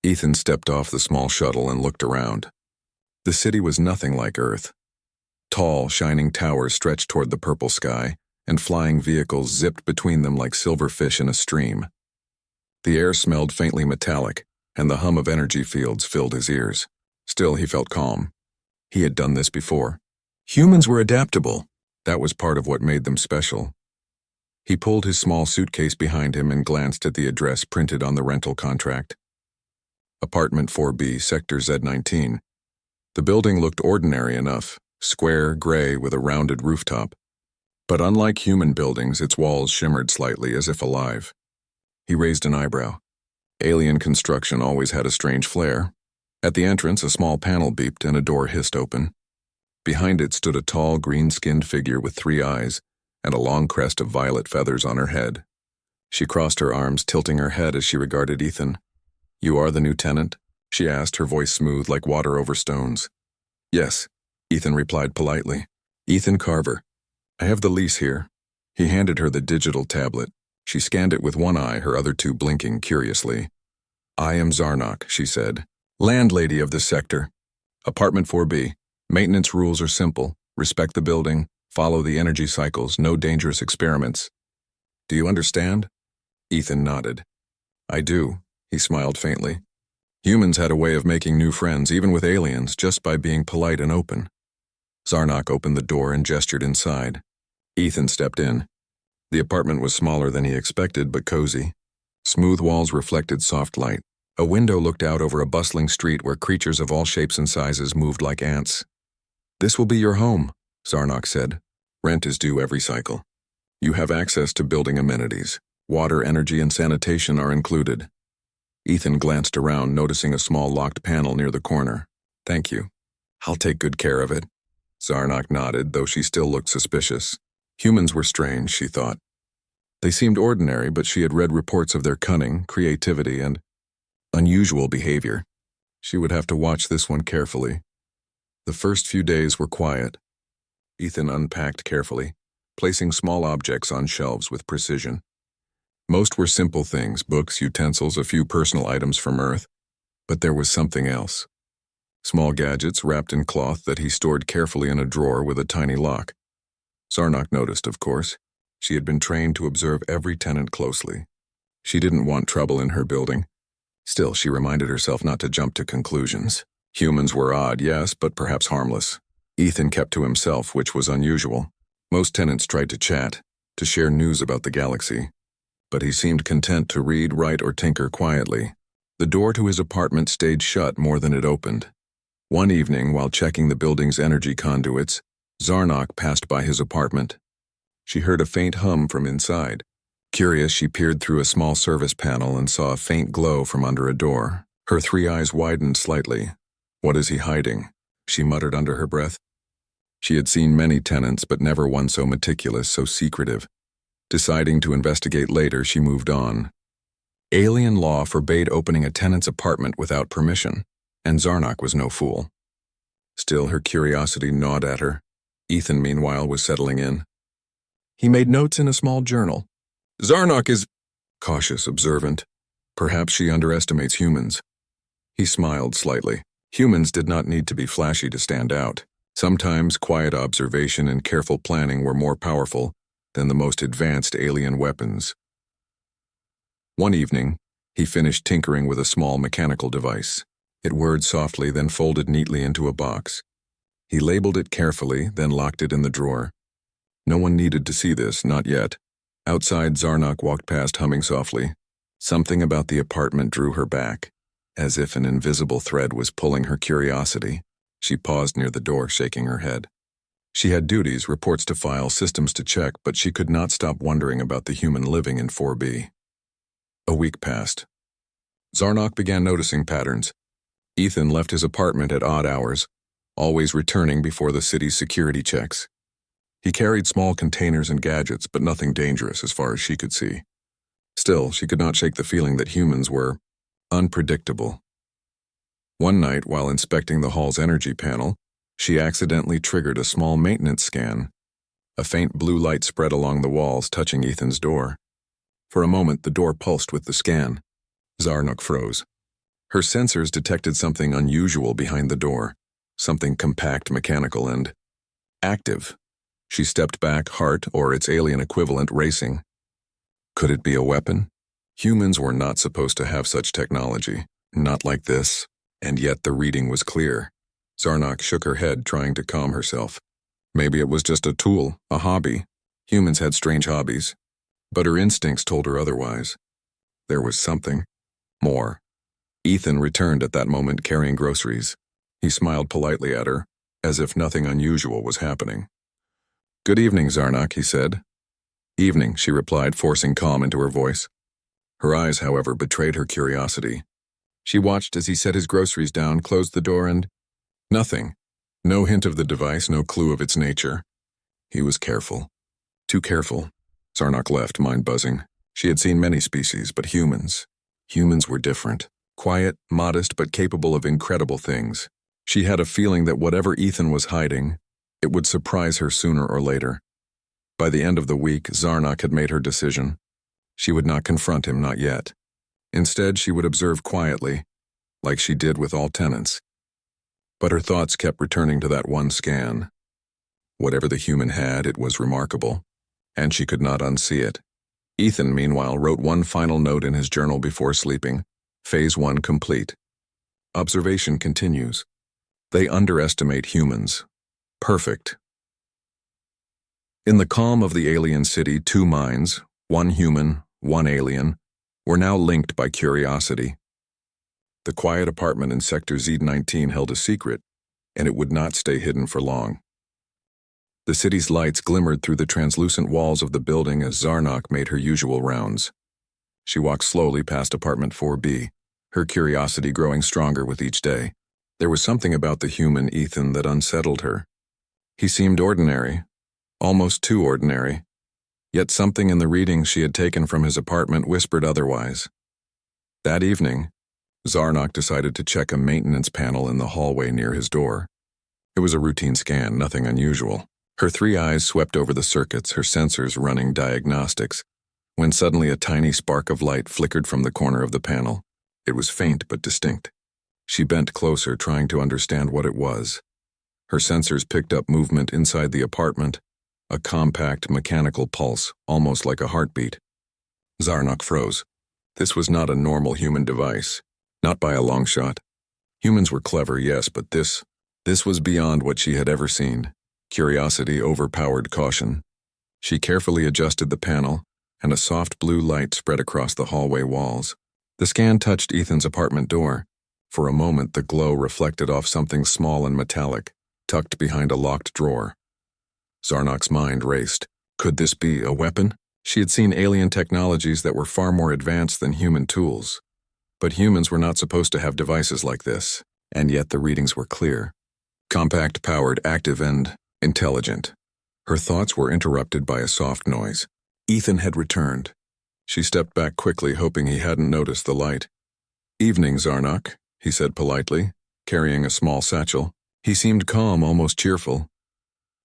Ethan stepped off the small shuttle and looked around. The city was nothing like Earth. Tall, shining towers stretched toward the purple sky, and flying vehicles zipped between them like silver fish in a stream. The air smelled faintly metallic, and the hum of energy fields filled his ears. Still, he felt calm. He had done this before. Humans were adaptable. That was part of what made them special. He pulled his small suitcase behind him and glanced at the address printed on the rental contract. Apartment 4B, Sector Z19. The building looked ordinary enough, square, gray, with a rounded rooftop. But unlike human buildings, its walls shimmered slightly as if alive. He raised an eyebrow. Alien construction always had a strange flair. At the entrance, a small panel beeped and a door hissed open. Behind it stood a tall, green-skinned figure with 3 eyes and a long crest of violet feathers on her head. She crossed her arms, tilting her head as she regarded Ethan. "You are the new tenant?" she asked, her voice smooth like water over stones. "Yes," Ethan replied politely. "Ethan Carver. I have the lease here." He handed her the digital tablet. She scanned it with one eye, her other 2 blinking curiously. "I am Zarnok," she said. "Landlady of this sector. Apartment 4B. Maintenance rules are simple. Respect the building, follow the energy cycles, no dangerous experiments. Do you understand?" Ethan nodded. "I do," he smiled faintly. Humans had a way of making new friends, even with aliens, just by being polite and open. Zarnok opened the door and gestured inside. Ethan stepped in. The apartment was smaller than he expected, but cozy. Smooth walls reflected soft light. A window looked out over a bustling street where creatures of all shapes and sizes moved like ants. "This will be your home," Zarnok said. "Rent is due every cycle. You have access to building amenities. Water, energy, and sanitation are included." Ethan glanced around, noticing a small locked panel near the corner. "Thank you. I'll take good care of it." Zarnok nodded, though she still looked suspicious. Humans were strange, she thought. They seemed ordinary, but she had read reports of their cunning, creativity, and unusual behavior. She would have to watch this one carefully. The first few days were quiet. Ethan unpacked carefully, placing small objects on shelves with precision. Most were simple things, books, utensils, a few personal items from Earth. But there was something else. Small gadgets wrapped in cloth that he stored carefully in a drawer with a tiny lock. Zarnok noticed, of course. She had been trained to observe every tenant closely. She didn't want trouble in her building. Still, she reminded herself not to jump to conclusions. Humans were odd, yes, but perhaps harmless. Ethan kept to himself, which was unusual. Most tenants tried to chat, to share news about the galaxy. But he seemed content to read, write, or tinker quietly. The door to his apartment stayed shut more than it opened. One evening, while checking the building's energy conduits, Zarnok passed by his apartment. She heard a faint hum from inside. Curious, she peered through a small service panel and saw a faint glow from under a door. Her 3 eyes widened slightly. "What is he hiding?" she muttered under her breath. She had seen many tenants, but never one so meticulous, so secretive. Deciding to investigate later, she moved on. Alien law forbade opening a tenant's apartment without permission, and Zarnok was no fool. Still, her curiosity gnawed at her. Ethan, meanwhile, was settling in. He made notes in a small journal. Zarnok is cautious, observant. Perhaps she underestimates humans. He smiled slightly. Humans did not need to be flashy to stand out. Sometimes quiet observation and careful planning were more powerful than the most advanced alien weapons. One evening, he finished tinkering with a small mechanical device. It whirred softly, then folded neatly into a box. He labeled it carefully, then locked it in the drawer. No one needed to see this, not yet. Outside, Zarnok walked past, humming softly. Something about the apartment drew her back, as if an invisible thread was pulling her curiosity. She paused near the door, shaking her head. She had duties, reports to file, systems to check, but she could not stop wondering about the human living in 4B. A week passed. Zarnok began noticing patterns. Ethan left his apartment at odd hours, always returning before the city's security checks. He carried small containers and gadgets, but nothing dangerous as far as she could see. Still, she could not shake the feeling that humans were unpredictable. One night, while inspecting the hall's energy panel, she accidentally triggered a small maintenance scan. A faint blue light spread along the walls, touching Ethan's door. For a moment, the door pulsed with the scan. Zarnok froze. Her sensors detected something unusual behind the door, something compact, mechanical, and active. She stepped back, heart, or its alien equivalent, racing. Could it be a weapon? Humans were not supposed to have such technology, not like this, and yet the reading was clear. Zarnak shook her head, trying to calm herself. Maybe it was just a tool, a hobby. Humans had strange hobbies. But her instincts told her otherwise. There was something more. Ethan returned at that moment carrying groceries. He smiled politely at her, as if nothing unusual was happening. "Good evening, Zarnak," he said. "Evening," she replied, forcing calm into her voice. Her eyes, however, betrayed her curiosity. She watched as he set his groceries down, closed the door, and nothing. No hint of the device, no clue of its nature. He was careful. Too careful. Zarnak left, mind buzzing. She had seen many species, but humans were different. Quiet, modest, but capable of incredible things. She had a feeling that whatever Ethan was hiding, it would surprise her sooner or later. By the end of the week, Zarnak had made her decision. She would not confront him, not yet. Instead, she would observe quietly, like she did with all tenants. But her thoughts kept returning to that one scan. Whatever the human had, it was remarkable, and she could not unsee it. Ethan, meanwhile, wrote one final note in his journal before sleeping. Phase 1 complete. Observation continues. They underestimate humans. Perfect. In the calm of the alien city, two minds, one human, one alien, were now linked by curiosity. The quiet apartment in Sector Z-19 held a secret, and it would not stay hidden for long. The city's lights glimmered through the translucent walls of the building as Zarnak made her usual rounds. She walked slowly past apartment 4B, her curiosity growing stronger with each day. There was something about the human Ethan that unsettled her. He seemed ordinary, almost too ordinary, yet something in the readings she had taken from his apartment whispered otherwise. That evening, Zarnak decided to check a maintenance panel in the hallway near his door. It was a routine scan, nothing unusual. Her three eyes swept over the circuits, her sensors running diagnostics, when suddenly a tiny spark of light flickered from the corner of the panel. It was faint but distinct. She bent closer, trying to understand what it was. Her sensors picked up movement inside the apartment, a compact mechanical pulse, almost like a heartbeat. Zarnak froze. This was not a normal human device, not by a long shot. Humans were clever, yes, but this was beyond what she had ever seen. Curiosity overpowered caution. She carefully adjusted the panel, and a soft blue light spread across the hallway walls. The scan touched Ethan's apartment door. For a moment, the glow reflected off something small and metallic, tucked behind a locked drawer. Zarnak's mind raced. Could this be a weapon? She had seen alien technologies that were far more advanced than human tools. But humans were not supposed to have devices like this, and yet the readings were clear. Compact, powered, active, and intelligent. Her thoughts were interrupted by a soft noise. Ethan had returned. She stepped back quickly, hoping he hadn't noticed the light. "Evening, Zarnak," he said politely, carrying a small satchel. He seemed calm, almost cheerful.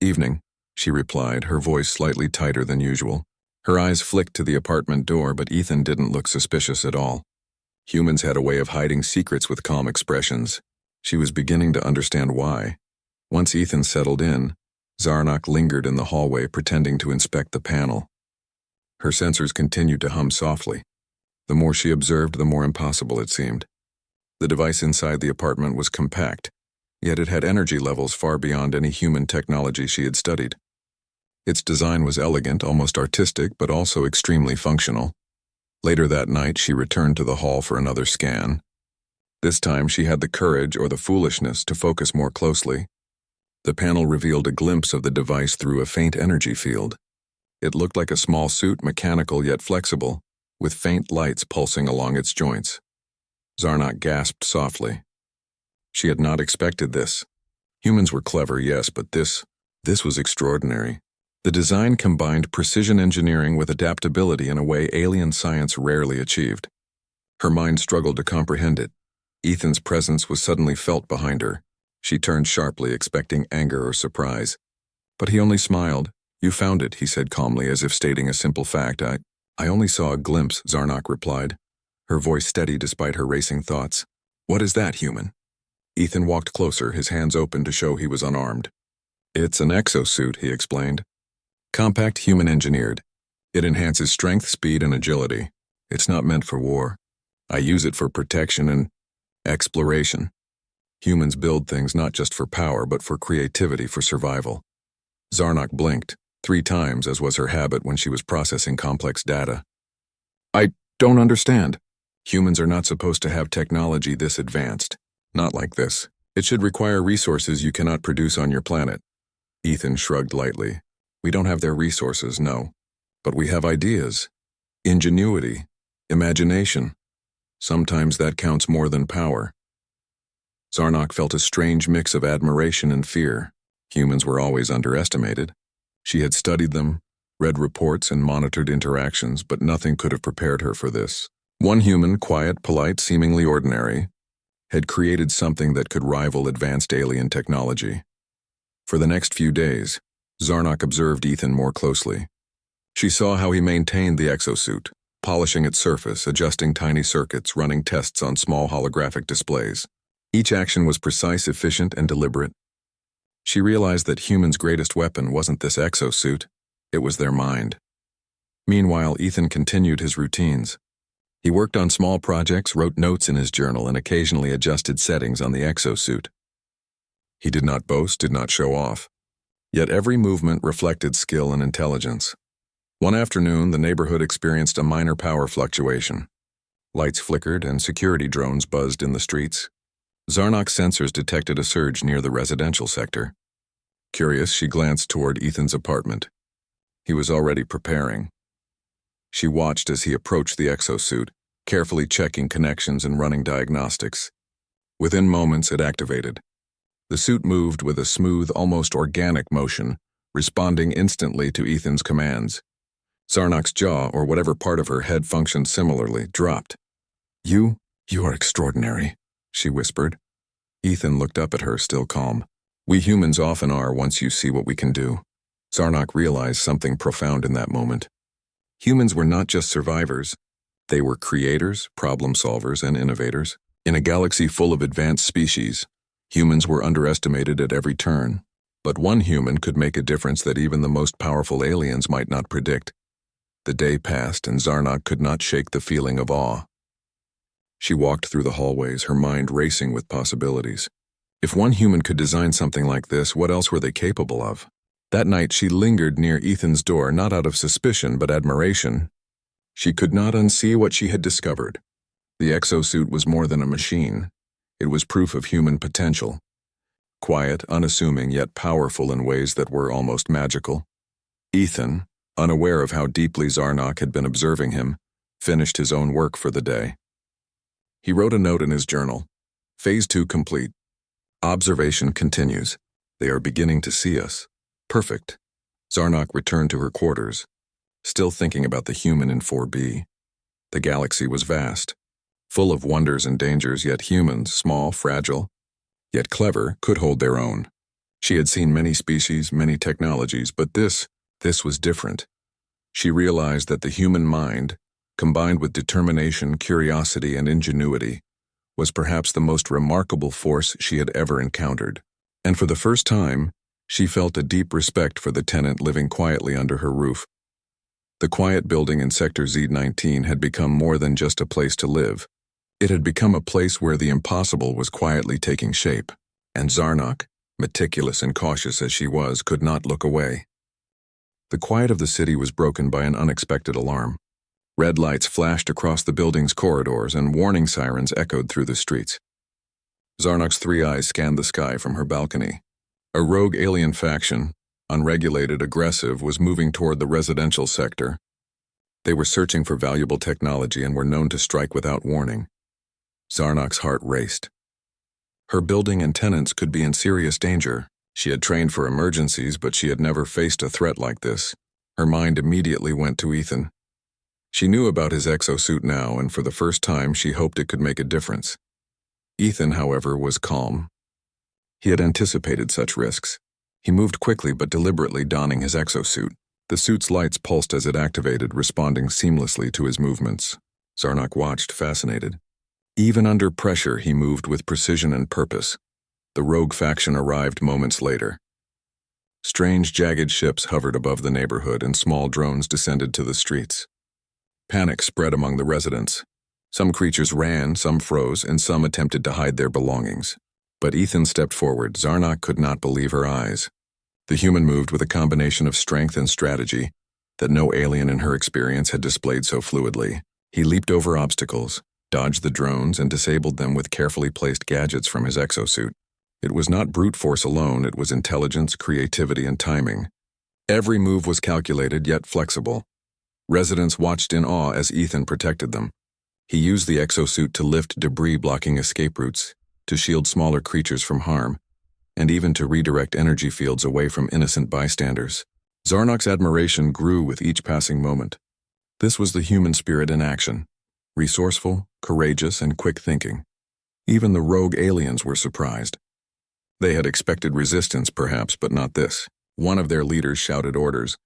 "Evening," she replied, her voice slightly tighter than usual. Her eyes flicked to the apartment door, but Ethan didn't look suspicious at all. Humans had a way of hiding secrets with calm expressions. She was beginning to understand why. Once Ethan settled in, Zarnak lingered in the hallway, pretending to inspect the panel. Her sensors continued to hum softly. The more she observed, the more impossible it seemed. The device inside the apartment was compact, yet it had energy levels far beyond any human technology she had studied. Its design was elegant, almost artistic, but also extremely functional. Later that night, she returned to the hall for another scan. This time, she had the courage or the foolishness to focus more closely. The panel revealed a glimpse of the device through a faint energy field. It looked like a small suit, mechanical yet flexible, with faint lights pulsing along its joints. Zarnak gasped softly. She had not expected this. Humans were clever, yes, but this was extraordinary. The design combined precision engineering with adaptability in a way alien science rarely achieved. Her mind struggled to comprehend it. Ethan's presence was suddenly felt behind her. She turned sharply, expecting anger or surprise. But he only smiled. "You found it," he said calmly, as if stating a simple fact. I only saw a glimpse," Zarnak replied, her voice steady despite her racing thoughts. What is that, human? Ethan walked closer, his hands open to show he was unarmed. It's an exosuit, he explained. Compact, human-engineered. It enhances strength, speed, and agility. It's not meant for war. I use it for protection and exploration. Humans build things not just for power, but for creativity, for survival. Zarnok blinked, 3 times, as was her habit when she was processing complex data. I don't understand. Humans are not supposed to have technology this advanced. Not like this. It should require resources you cannot produce on your planet. Ethan shrugged lightly. We don't have their resources, no. But we have ideas. Ingenuity. Imagination. Sometimes that counts more than power. Zarnok felt a strange mix of admiration and fear. Humans were always underestimated. She had studied them, read reports, and monitored interactions, but nothing could have prepared her for this. One human, quiet, polite, seemingly ordinary, had created something that could rival advanced alien technology. For the next few days, Zarnok observed Ethan more closely. She saw how he maintained the exosuit, polishing its surface, adjusting tiny circuits, running tests on small holographic displays. Each action was precise, efficient, and deliberate. She realized that humans' greatest weapon wasn't this exosuit, it was their mind. Meanwhile, Ethan continued his routines. He worked on small projects, wrote notes in his journal, and occasionally adjusted settings on the exosuit. He did not boast, did not show off. Yet every movement reflected skill and intelligence. One afternoon, the neighborhood experienced a minor power fluctuation. Lights flickered and security drones buzzed in the streets. Zarnok's sensors detected a surge near the residential sector. Curious, she glanced toward Ethan's apartment. He was already preparing. She watched as he approached the exosuit, carefully checking connections and running diagnostics. Within moments, it activated. The suit moved with a smooth, almost organic motion, responding instantly to Ethan's commands. Zarnok's jaw, or whatever part of her head functioned similarly, dropped. You are extraordinary, she whispered. Ethan looked up at her, still calm. We humans often are once you see what we can do. Zarnok realized something profound in that moment. Humans were not just survivors. They were creators, problem solvers, and innovators. In a galaxy full of advanced species, humans were underestimated at every turn. But one human could make a difference that even the most powerful aliens might not predict. The day passed, and Zarnok could not shake the feeling of awe. She walked through the hallways, her mind racing with possibilities. If one human could design something like this, what else were they capable of? That night, she lingered near Ethan's door, not out of suspicion, but admiration. She could not unsee what she had discovered. The exosuit was more than a machine. It was proof of human potential. Quiet, unassuming, yet powerful in ways that were almost magical. Ethan, unaware of how deeply Zarnok had been observing him, finished his own work for the day. He wrote a note in his journal. Phase 2 complete. Observation continues. They are beginning to see us. Perfect. Zarnok returned to her quarters, still thinking about the human in 4B. The galaxy was vast, full of wonders and dangers, yet humans, small, fragile, yet clever, could hold their own. She had seen many species, many technologies, but this was different. She realized that the human mind, combined with determination, curiosity, and ingenuity, was perhaps the most remarkable force she had ever encountered. And for the first time, she felt a deep respect for the tenant living quietly under her roof. The quiet building in Sector Z-19 had become more than just a place to live. It had become a place where the impossible was quietly taking shape, and Zarnok, meticulous and cautious as she was, could not look away. The quiet of the city was broken by an unexpected alarm. Red lights flashed across the building's corridors, and warning sirens echoed through the streets. Zarnok's 3 eyes scanned the sky from her balcony. A rogue alien faction, unregulated, aggressive, was moving toward the residential sector. They were searching for valuable technology and were known to strike without warning. Zarnok's heart raced. Her building and tenants could be in serious danger. She had trained for emergencies, but she had never faced a threat like this. Her mind immediately went to Ethan. She knew about his exosuit now, and for the first time she hoped it could make a difference. Ethan, however, was calm. He had anticipated such risks. He moved quickly but deliberately, donning his exosuit. The suit's lights pulsed as it activated, responding seamlessly to his movements. Zarnok watched, fascinated. Even under pressure, he moved with precision and purpose. The rogue faction arrived moments later. Strange, jagged ships hovered above the neighborhood, and small drones descended to the streets. Panic spread among the residents. Some creatures ran, some froze, and some attempted to hide their belongings. But Ethan stepped forward. Zarnok could not believe her eyes. The human moved with a combination of strength and strategy that no alien in her experience had displayed so fluidly. He leaped over obstacles, dodged the drones, and disabled them with carefully placed gadgets from his exosuit. It was not brute force alone, it was intelligence, creativity, and timing. Every move was calculated yet flexible. Residents watched in awe as Ethan protected them. He used the exosuit to lift debris blocking escape routes, to shield smaller creatures from harm, and even to redirect energy fields away from innocent bystanders. Zarnok's admiration grew with each passing moment. This was the human spirit in action, resourceful, courageous, and quick thinking. Even the rogue aliens were surprised. They had expected resistance, perhaps, but not this. One of their leaders shouted orders,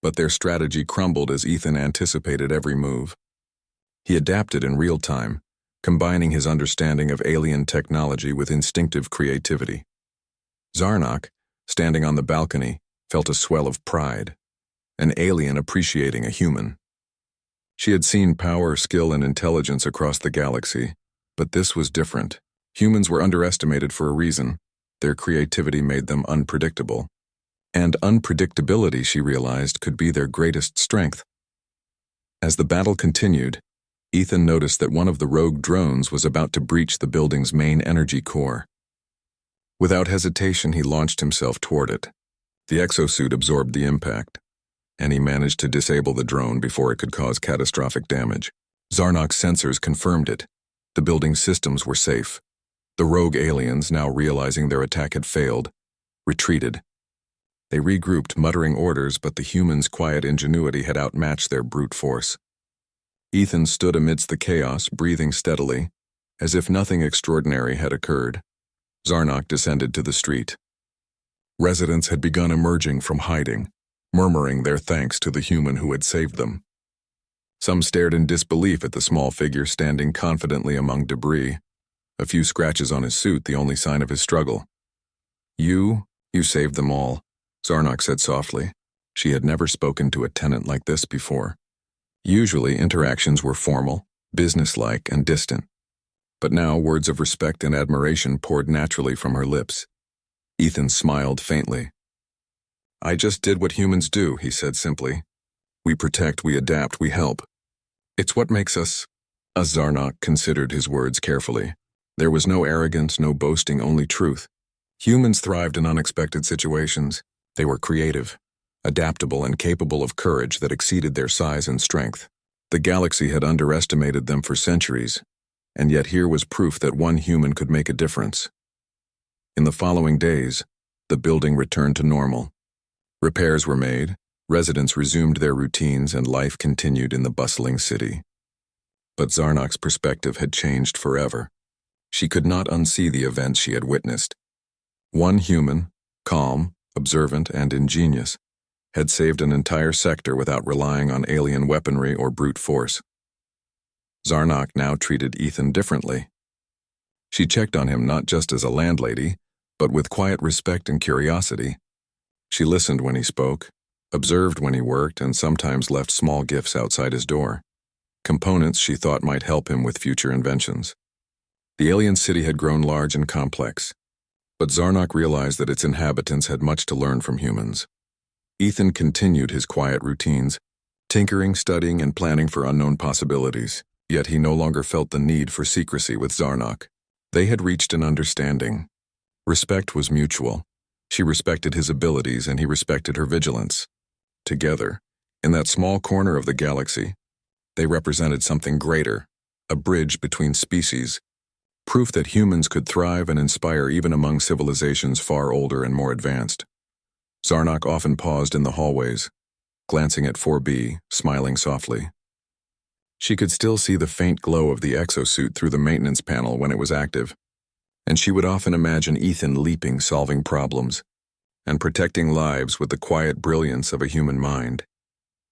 but their strategy crumbled as Ethan anticipated every move. He adapted in real time, combining his understanding of alien technology with instinctive creativity. Zarnok, standing on the balcony, felt a swell of pride, an alien appreciating a human. She had seen power, skill, and intelligence across the galaxy, but this was different. Humans were underestimated for a reason. Their creativity made them unpredictable. And unpredictability, she realized, could be their greatest strength. As the battle continued, Ethan noticed that one of the rogue drones was about to breach the building's main energy core. Without hesitation, he launched himself toward it. The exosuit absorbed the impact, and he managed to disable the drone before it could cause catastrophic damage. Zarnok's sensors confirmed it. The building's systems were safe. The rogue aliens, now realizing their attack had failed, retreated. They regrouped, muttering orders, but the humans' quiet ingenuity had outmatched their brute force. Ethan stood amidst the chaos, breathing steadily, as if nothing extraordinary had occurred. Zarnok descended to the street. Residents had begun emerging from hiding, murmuring their thanks to the human who had saved them. Some stared in disbelief at the small figure standing confidently among debris, a few scratches on his suit the only sign of his struggle. You saved them all," Zarnok said softly. She had never spoken to a tenant like this before. Usually, interactions were formal, businesslike, and distant. But now words of respect and admiration poured naturally from her lips. Ethan smiled faintly. "I just did what humans do," he said simply. "We protect, we adapt, we help. It's what makes us." As Zarnok considered his words carefully. There was no arrogance, no boasting, only truth. Humans thrived in unexpected situations. They were creative, adaptable, and capable of courage that exceeded their size and strength. The galaxy had underestimated them for centuries, and yet here was proof that one human could make a difference. In the following days, the building returned to normal. Repairs were made, residents resumed their routines, and life continued in the bustling city. But Zarnok's perspective had changed forever. She could not unsee the events she had witnessed. One human, calm, observant, and ingenious, had saved an entire sector without relying on alien weaponry or brute force. Zarnok now treated Ethan differently. She checked on him not just as a landlady, but with quiet respect and curiosity. She listened when he spoke, observed when he worked, and sometimes left small gifts outside his door. Components she thought might help him with future inventions. The alien city had grown large and complex, but Zarnok realized that its inhabitants had much to learn from humans. Ethan continued his quiet routines, tinkering, studying, and planning for unknown possibilities, yet he no longer felt the need for secrecy with Zarnok. They had reached an understanding. Respect was mutual. She respected his abilities and he respected her vigilance. Together, in that small corner of the galaxy, they represented something greater, a bridge between species, proof that humans could thrive and inspire even among civilizations far older and more advanced. Zarnok often paused in the hallways, glancing at 4B, smiling softly. She could still see the faint glow of the exosuit through the maintenance panel when it was active, and she would often imagine Ethan leaping, solving problems, and protecting lives with the quiet brilliance of a human mind.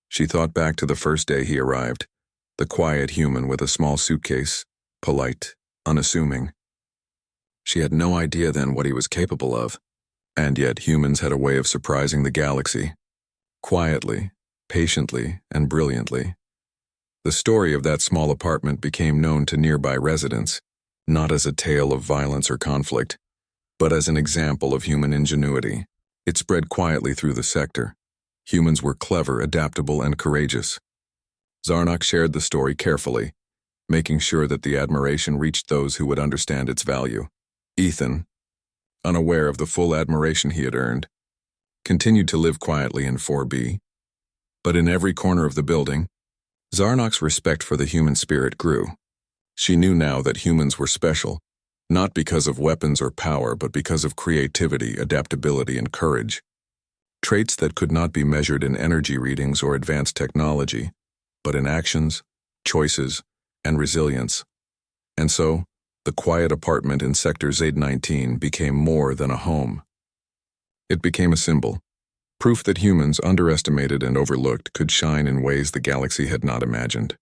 She thought back to the first day he arrived, the quiet human with a small suitcase, polite, unassuming. She had no idea then what he was capable of, and yet humans had a way of surprising the galaxy, quietly, patiently, and brilliantly. The story of that small apartment became known to nearby residents, not as a tale of violence or conflict, but as an example of human ingenuity. It spread quietly through the sector. Humans were clever, adaptable, and courageous. Zarnak shared the story carefully, making sure that the admiration reached those who would understand its value. Ethan, unaware of the full admiration he had earned, continued to live quietly in 4B. But in every corner of the building, Zarnak's respect for the human spirit grew. She knew now that humans were special, not because of weapons or power, but because of creativity, adaptability, and courage. Traits that could not be measured in energy readings or advanced technology, but in actions, choices, and resilience. And so, the quiet apartment in Sector Z19 became more than a home. It became a symbol, proof that humans, underestimated and overlooked, could shine in ways the galaxy had not imagined.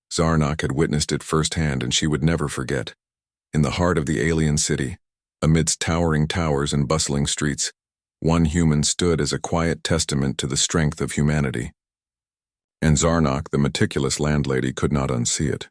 Zarnak had witnessed it firsthand, and she would never forget. In the heart of the alien city, amidst towering towers and bustling streets, one human stood as a quiet testament to the strength of humanity. And Zarnak, the meticulous landlady, could not unsee it.